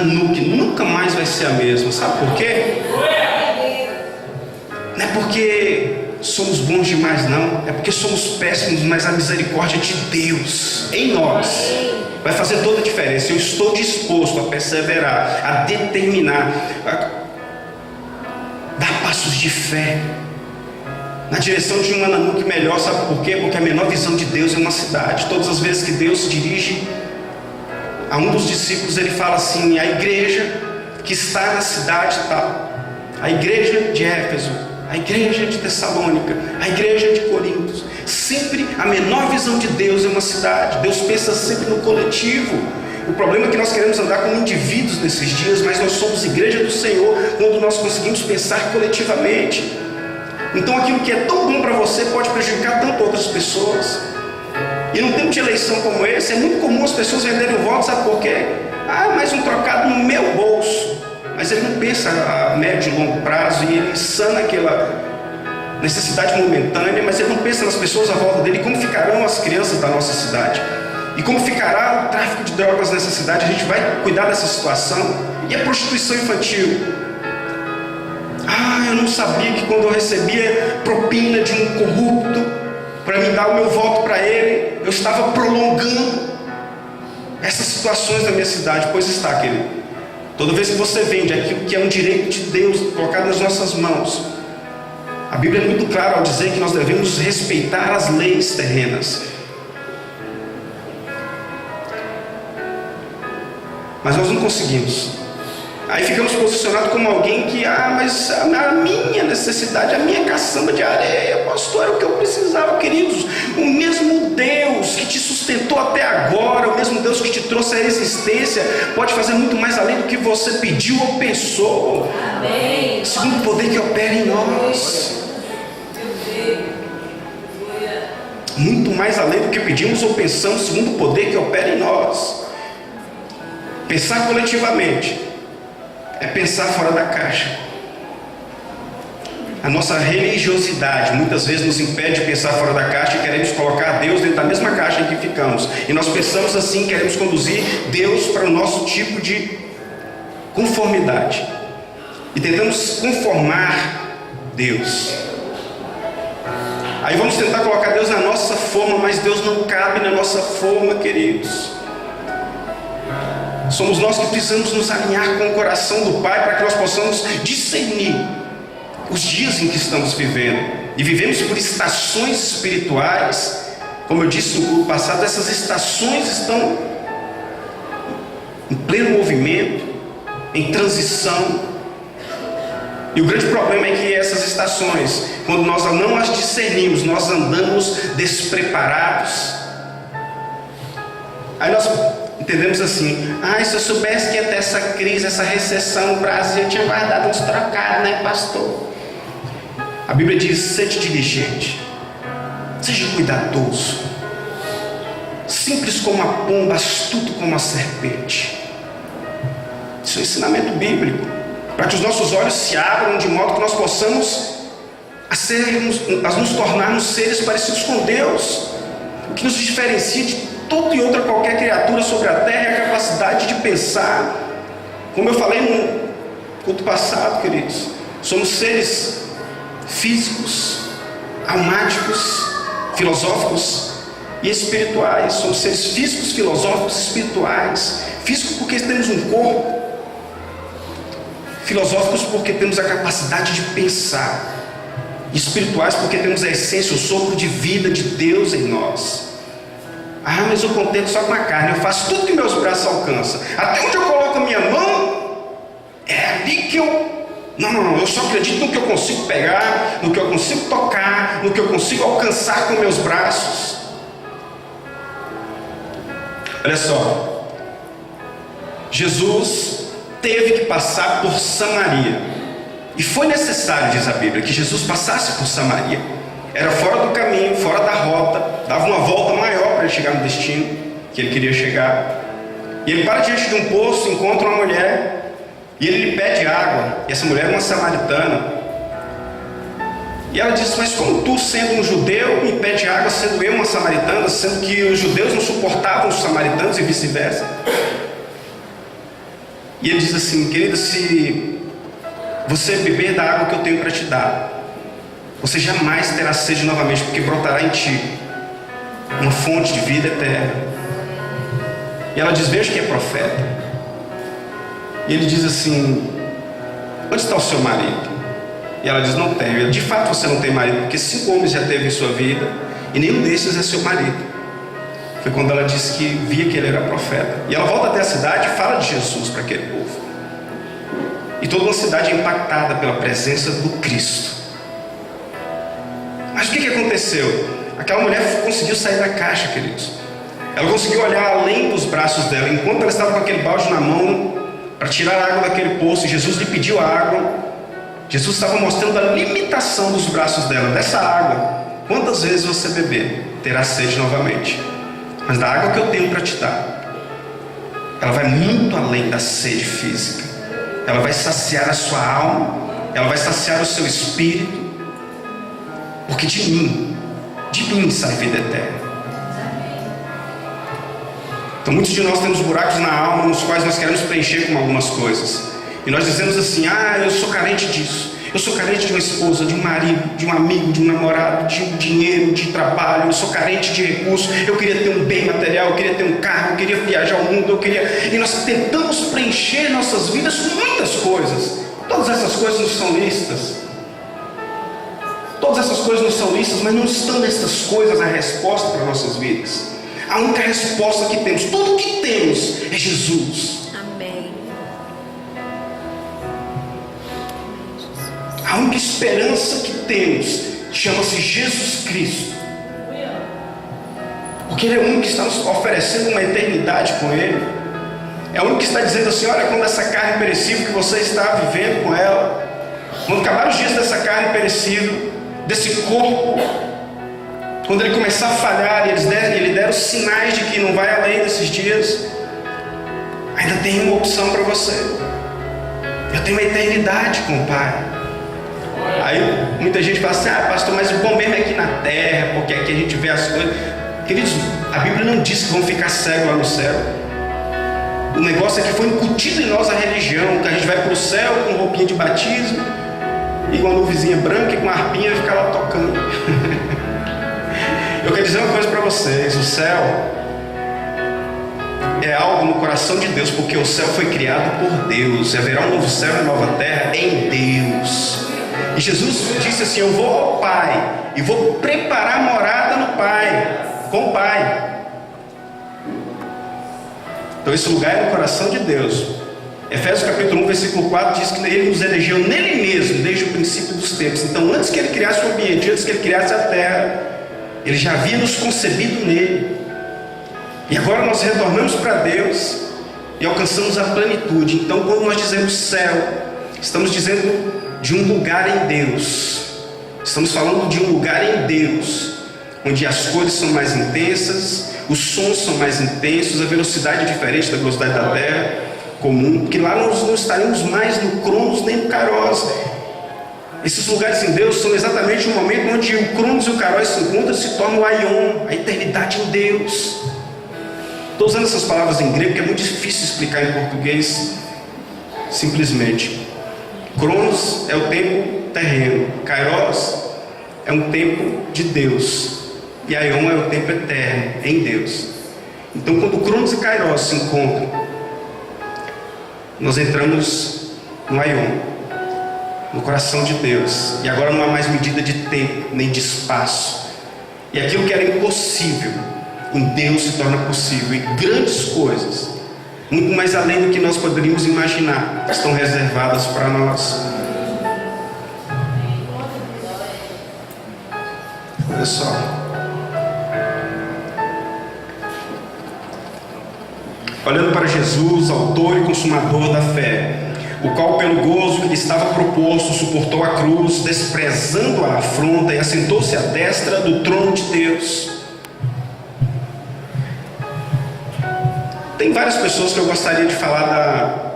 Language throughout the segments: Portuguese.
Nanuque nunca mais vai ser a mesma. Sabe por quê? Não é porque somos bons demais, não. É porque somos péssimos, mas a misericórdia de Deus em nós vai fazer toda a diferença. Eu estou disposto a perseverar, a determinar, a dar passos de fé na direção de um Nanuque melhor. Sabe por quê? Porque a menor visão de Deus é uma cidade. Todas as vezes que Deus se dirige a um dos discípulos, ele fala assim: a igreja que está na cidade tal, a igreja de Éfeso, a igreja de Tessalônica, a igreja de Corinto. Sempre a menor visão de Deus é uma cidade. Deus pensa sempre no coletivo. O problema é que nós queremos andar como indivíduos nesses dias, mas nós somos igreja do Senhor quando nós conseguimos pensar coletivamente. Então aquilo que é tão bom para você pode prejudicar tanto outras pessoas. E num tempo de eleição como esse, é muito comum as pessoas venderem o voto. Sabe por quê? Mais um trocado no meu bolso. Mas ele não pensa a médio e longo prazo, e ele sana aquela necessidade momentânea, mas ele não pensa nas pessoas à volta dele. Como ficarão as crianças da nossa cidade? E como ficará o tráfico de drogas nessa cidade? A gente vai cuidar dessa situação? E a prostituição infantil? Eu não sabia que quando eu recebia propina de um corrupto para me dar o meu voto para ele, eu estava prolongando essas situações na minha cidade. Pois está, querido. Toda vez que você vende aquilo que é um direito de Deus colocado nas nossas mãos, a Bíblia é muito clara ao dizer que nós devemos respeitar as leis terrenas. Mas nós não conseguimos. Aí ficamos posicionados como alguém que, mas a minha necessidade, a minha caçamba de areia, pastor, era o que eu precisava. Queridos, o mesmo Deus que te sustentou até agora, o mesmo Deus que te trouxe à existência, pode fazer muito mais além do que você pediu ou pensou. Amém. Segundo o poder que opera em nós. Muito mais além do que pedimos ou pensamos, segundo o poder que opera em nós. Pensar coletivamente é pensar fora da caixa. A nossa religiosidade muitas vezes nos impede de pensar fora da caixa e queremos colocar Deus dentro da mesma caixa em que ficamos. E nós pensamos assim, queremos conduzir Deus para o nosso tipo de conformidade. E tentamos conformar Deus. Aí vamos tentar colocar Deus na nossa forma, mas Deus não cabe na nossa forma, queridos. Somos nós que precisamos nos alinhar com o coração do Pai para que nós possamos discernir os dias em que estamos vivendo. E vivemos por estações espirituais. Como eu disse no culto passado, essas estações estão em pleno movimento, em transição. E o grande problema é que essas estações, quando nós não as discernimos, nós andamos despreparados. Aí nós entendemos assim: se eu soubesse que ia ter essa crise, essa recessão no Brasil, eu tinha guardado uns trocados, né, pastor? A Bíblia diz: seja diligente, seja cuidadoso, simples como a pomba, astuto como a serpente. Isso é um ensinamento bíblico, para que os nossos olhos se abram de modo que nós possamos a nos tornarmos seres parecidos com Deus. O que nos diferencia de toda e outra qualquer criatura sobre a terra é a capacidade de pensar. Como eu falei no culto passado, queridos, somos seres físicos, almáticos, filosóficos e espirituais. Somos seres físicos, filosóficos e espirituais. Físicos porque temos um corpo, filosóficos porque temos a capacidade de pensar, e espirituais porque temos a essência, o sopro de vida de Deus em nós. Mas eu contento só com a carne, eu faço tudo que meus braços alcançam. Até onde eu coloco a minha mão, é ali que eu... Não, eu só acredito no que eu consigo pegar, no que eu consigo tocar, no que eu consigo alcançar com meus braços. Olha só, Jesus teve que passar por Samaria, e foi necessário, diz a Bíblia, que Jesus passasse por Samaria. Era fora do caminho, fora da rota, dava uma volta maior para ele chegar no destino que ele queria chegar. E ele para diante de um poço, encontra uma mulher, e ele lhe pede água. E essa mulher é uma samaritana. E ela diz: mas como tu, sendo um judeu, me pede água, sendo eu uma samaritana? Sendo que os judeus não suportavam os samaritanos e vice-versa. E ele diz assim: querida, se você beber da água que eu tenho para te dar, você jamais terá sede novamente, porque brotará em ti uma fonte de vida eterna. E ela diz: veja que é profeta. E ele diz assim: onde está o seu marido? E ela diz: não tenho. Ele: de fato você não tem marido, porque 5 homens já teve em sua vida e nenhum desses é seu marido. Foi quando ela disse que via que ele era profeta. E ela volta até a cidade e fala de Jesus para aquele povo. E toda uma cidade é impactada pela presença do Cristo. Mas o que aconteceu? Aquela mulher conseguiu sair da caixa, queridos. Ela conseguiu olhar além dos braços dela. Enquanto ela estava com aquele balde na mão para tirar a água daquele poço, e Jesus lhe pediu a água, Jesus estava mostrando a limitação dos braços dela. Dessa água, quantas vezes você beber, terá sede novamente. Mas da água que eu tenho para te dar, ela vai muito além da sede física. Ela vai saciar a sua alma, ela vai saciar o seu espírito, porque de mim sai vida eterna. Então muitos de nós temos buracos na alma nos quais nós queremos preencher com algumas coisas. E nós dizemos assim: eu sou carente disso, eu sou carente de uma esposa, de um marido, de um amigo, de um namorado, de um dinheiro, de trabalho, eu sou carente de recursos, eu queria ter um bem material, eu queria ter um carro, eu queria viajar ao mundo, E nós tentamos preencher nossas vidas com muitas coisas. Todas essas coisas não são listas. Todas essas coisas não são listas, mas não estão nessas coisas a resposta para nossas vidas. A única resposta que temos, tudo que temos, é Jesus. Amém. A única esperança que temos chama-se Jesus Cristo. Porque Ele é o único que está nos oferecendo uma eternidade com Ele. É o único que está dizendo assim: olha, quando essa carne perecível que você está vivendo com ela, quando acabar os dias dessa carne perecível, desse corpo, quando ele começar a falhar e ele der os sinais de que não vai além desses dias, ainda tem uma opção para você. Eu tenho uma eternidade com o Pai. Aí muita gente fala assim: pastor, mas o bom mesmo é aqui na terra, porque aqui a gente vê as coisas. Queridos, a Bíblia não diz que vão ficar cegos lá no céu. O negócio é que foi incutido em nós a religião, que a gente vai para o céu com roupinha de batismo e com uma nuvenzinha branca e com uma harpinha e ficar lá tocando. Eu quero dizer uma coisa para vocês: o céu é algo no coração de Deus, porque o céu foi criado por Deus. Haverá um novo céu e uma nova terra em Deus. E Jesus disse assim: eu vou ao Pai e vou preparar morada no Pai, com o Pai. Então esse lugar é no coração de Deus. Efésios capítulo 1, versículo 4 diz que Ele nos elegeu nele mesmo desde o princípio dos tempos. Então antes que Ele criasse o ambiente, antes que Ele criasse a terra, Ele já havia nos concebido nele. E agora nós retornamos para Deus e alcançamos a plenitude. Então quando nós dizemos céu, estamos dizendo de um lugar em Deus. Estamos falando de um lugar em Deus, onde as cores são mais intensas, os sons são mais intensos, a velocidade é diferente da velocidade da terra comum, porque lá nós não estaremos mais no Cronos nem no Kairos. Esses lugares em Deus são exatamente o momento onde o Cronos e o Kairos se encontram e se tornam o Aion, a eternidade em Deus. Estou usando essas palavras em grego porque é muito difícil explicar em português simplesmente. Cronos é o tempo terreno, Kairos é um tempo de Deus, e Aion é o tempo eterno em Deus. Então quando Cronos e Kairos se encontram, nós entramos no Aion, no coração de Deus. E agora não há mais medida de tempo nem de espaço. E aquilo que era impossível em Deus se torna possível. E grandes coisas, muito mais além do que nós poderíamos imaginar, estão reservadas para nós. Olha só. Olhando para Jesus, autor e consumador da fé, o qual pelo gozo que lhe estava proposto suportou a cruz, desprezando a afronta, e assentou-se à destra do trono de Deus. Tem várias pessoas que eu gostaria de falar da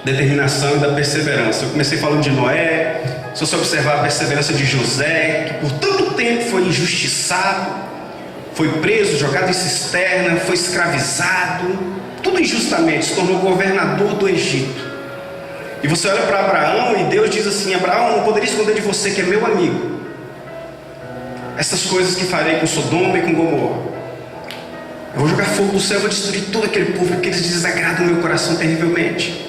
determinação e da perseverança. Eu comecei falando de Noé. Se você observar a perseverança de José, que por tanto tempo foi injustiçado, foi preso, jogado em cisterna, foi escravizado, tudo injustamente, se tornou governador do Egito. E você olha para Abraão e Deus diz assim: Abraão, não poderia esconder de você que é meu amigo essas coisas que farei com Sodoma e com Gomorra. Eu vou jogar fogo do céu, eu vou destruir todo aquele povo, porque eles desagradam o meu coração terrivelmente.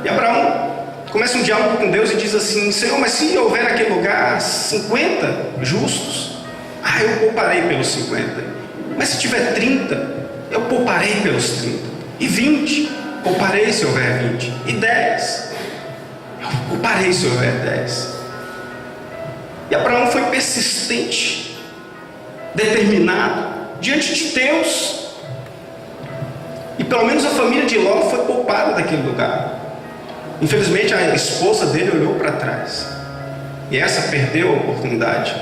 E Abraão começa um diálogo com Deus e diz assim: Senhor, mas se houver naquele lugar 50 justos, eu pouparei pelos 50. Mas se tiver 30, eu pouparei pelos 30. E 20, pouparei se houver 20. E 10, eu pouparei se houver 10. E Abraão foi persistente, determinado, diante de Deus. E pelo menos a família de Ló foi poupada daquele lugar. Infelizmente a esposa dele olhou para trás, e essa perdeu a oportunidade.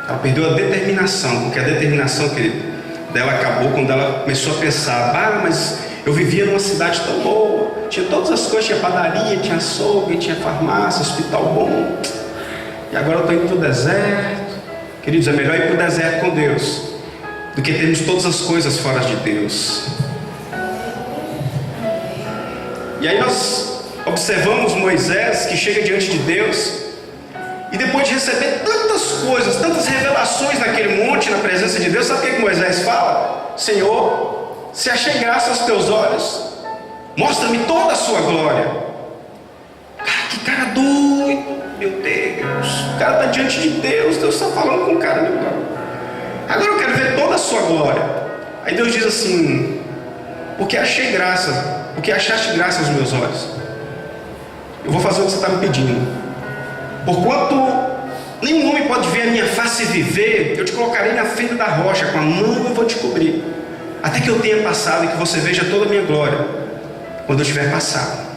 Ela perdeu a determinação, porque a determinação, querido, dela acabou quando ela começou a pensar: mas eu vivia numa cidade tão boa, tinha todas as coisas, tinha padaria, tinha açougue, tinha farmácia, hospital bom, e agora eu estou indo para o deserto. Queridos, é melhor ir para o deserto com Deus do que termos todas as coisas fora de Deus. E aí nós observamos Moisés, que chega diante de Deus, e depois de receber tantas coisas, tantas revelações naquele monte, na presença de Deus, sabe o que Moisés fala? Senhor, se achei graça aos teus olhos, mostra-me toda a sua glória. Que cara doido, meu Deus. O cara está diante de Deus, Deus está falando com o cara, meu Deus. Agora eu quero ver toda a sua glória. Aí Deus diz assim: porque achei graça, porque achaste graça aos meus olhos, eu vou fazer o que você está me pedindo. Porquanto nenhum homem pode ver a minha face e viver, eu te colocarei na fenda da rocha, com a mão eu vou te cobrir, até que eu tenha passado e que você veja toda a minha glória, quando eu tiver passado.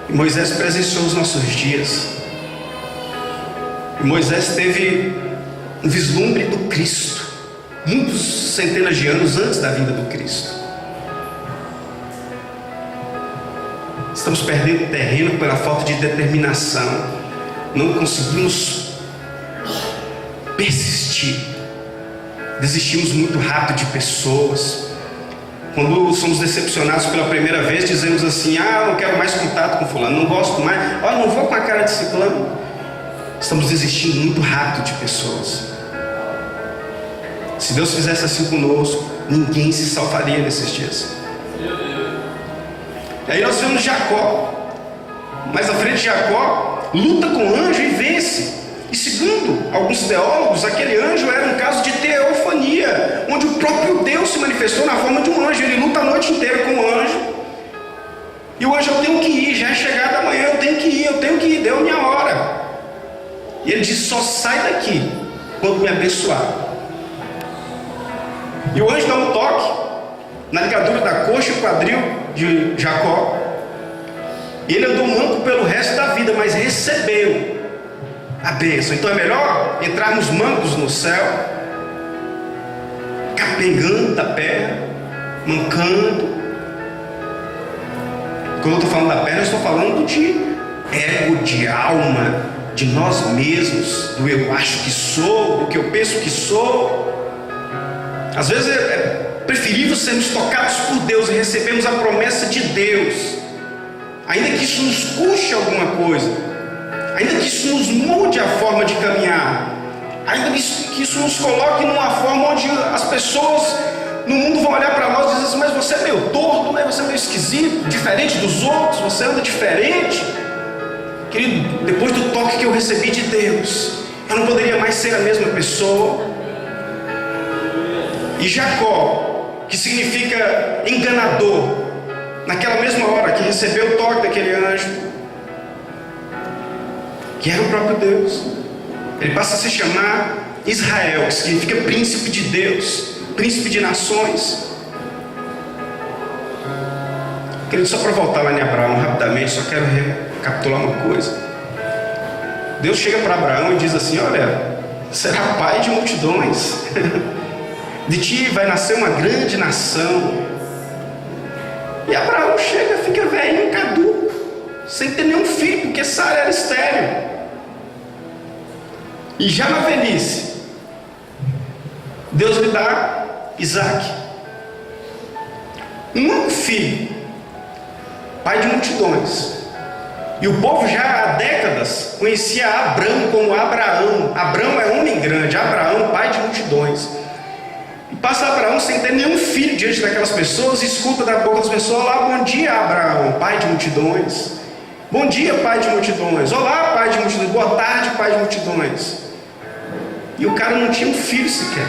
E Moisés presenciou os nossos dias. E Moisés teve um vislumbre do Cristo, muitos centenas de anos antes da vinda do Cristo. Estamos perdendo terreno pela falta de determinação. Não conseguimos persistir. Desistimos muito rápido de pessoas. Quando somos decepcionados pela primeira vez, dizemos assim: não quero mais contato com fulano, não gosto mais, não vou com a cara de ciclano. Estamos desistindo muito rápido de pessoas. Se Deus fizesse assim conosco, ninguém se salvaria nesses dias. E aí nós vemos Jacó. Mais à frente, Jacó luta com o anjo e vence. E segundo alguns teólogos, aquele anjo era um caso de teofania, onde o próprio Deus se manifestou na forma de um anjo. Ele luta a noite inteira com o anjo. E o anjo: eu tenho que ir, já é chegada a manhã, eu tenho que ir, deu a minha hora. E ele diz: só sai daqui quando me abençoar. E o anjo dá um toque na ligadura da coxa e quadril de Jacó. E ele andou manco pelo resto da vida, mas recebeu a bênção. Então é melhor entrarmos mancos no céu, capengando da perna, mancando. Quando eu estou falando da perna, eu estou falando de ego, de alma, de nós mesmos, do eu acho que sou, do que eu penso que sou. Às vezes é preferível sermos tocados por Deus e recebermos a promessa de Deus, ainda que isso nos custe alguma coisa, ainda que isso nos mude a forma de caminhar, ainda que isso nos coloque numa forma onde as pessoas no mundo vão olhar para nós e dizer assim: mas você é meio torto, né? Você é meio esquisito, diferente dos outros, você anda diferente. Querido, depois do toque que eu recebi de Deus, eu não poderia mais ser a mesma pessoa. E Jacó, que significa enganador, naquela mesma hora que recebeu o toque daquele anjo, que era o próprio Deus, ele passa a se chamar Israel, que significa príncipe de Deus, príncipe de nações. Querido, só para voltar lá em Abraão rapidamente, só quero recapitular uma coisa. Deus chega para Abraão e diz assim: olha, será pai de multidões. De ti vai nascer uma grande nação. E Abraão chega, fica velhinho, caduco, sem ter nenhum filho, porque Sara era estéril. E já na velhice, Deus lhe dá Isaac, um único filho, pai de multidões. E o povo já há décadas conhecia Abrão como Abraão. Abrão é homem grande, Abraão, pai de multidões. E passa Abraão sem ter nenhum filho diante daquelas pessoas, e escuta da boca das pessoas: olá, bom dia, Abraão, pai de multidões. Bom dia, pai de multidões. Olá, pai de multidões. Boa tarde, pai de multidões. E o cara não tinha um filho sequer.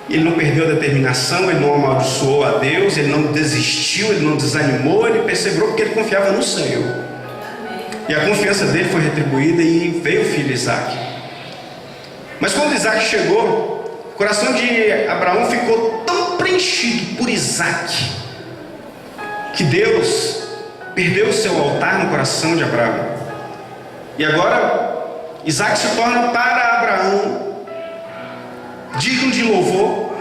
Ele não perdeu a determinação, ele não amaldiçoou a Deus, ele não desistiu, ele não desanimou, ele perseverou porque ele confiava no Senhor. E a confiança dele foi retribuída e veio o filho Isaac. Mas quando Isaac chegou, o coração de Abraão ficou tão preenchido por Isaac, que Deus perdeu o seu altar no coração de Abraão. E agora Isaac se torna para Abraão digno de louvor,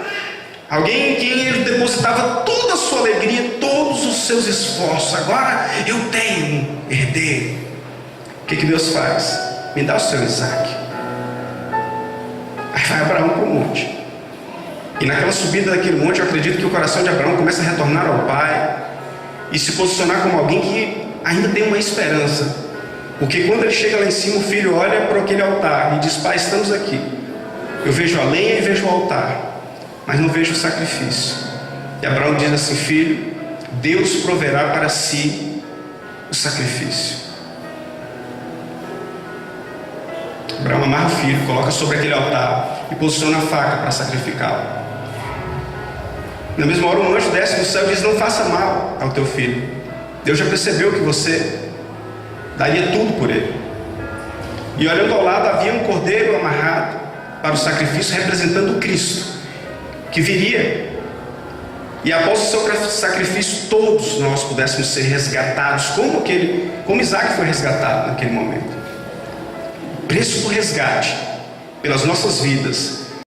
alguém em quem ele depositava toda a sua alegria, todos os seus esforços. Agora eu tenho um herdeiro. O que Deus faz? Me dá o seu Isaac. Aí vai Abraão para o monte, e naquela subida daquele monte, eu acredito que o coração de Abraão começa a retornar ao Pai e se posicionar como alguém que ainda tem uma esperança. Porque quando ele chega lá em cima, o filho olha para aquele altar e diz: pai, estamos aqui. Eu vejo a lenha e vejo o altar, mas não vejo o sacrifício. E Abraão diz assim: filho, Deus proverá para si o sacrifício. Abraão amarra o filho, coloca sobre aquele altar e posiciona a faca para sacrificá-lo. Na mesma hora, um anjo desce do céu e diz: não faça mal ao teu filho. Deus já percebeu que você daria tudo por ele. E olhando ao lado, havia um cordeiro amarrado para o sacrifício, representando Cristo, que viria, e após o seu sacrifício todos nós pudéssemos ser resgatados, como Isaac foi resgatado naquele momento. O preço do resgate pelas nossas vidas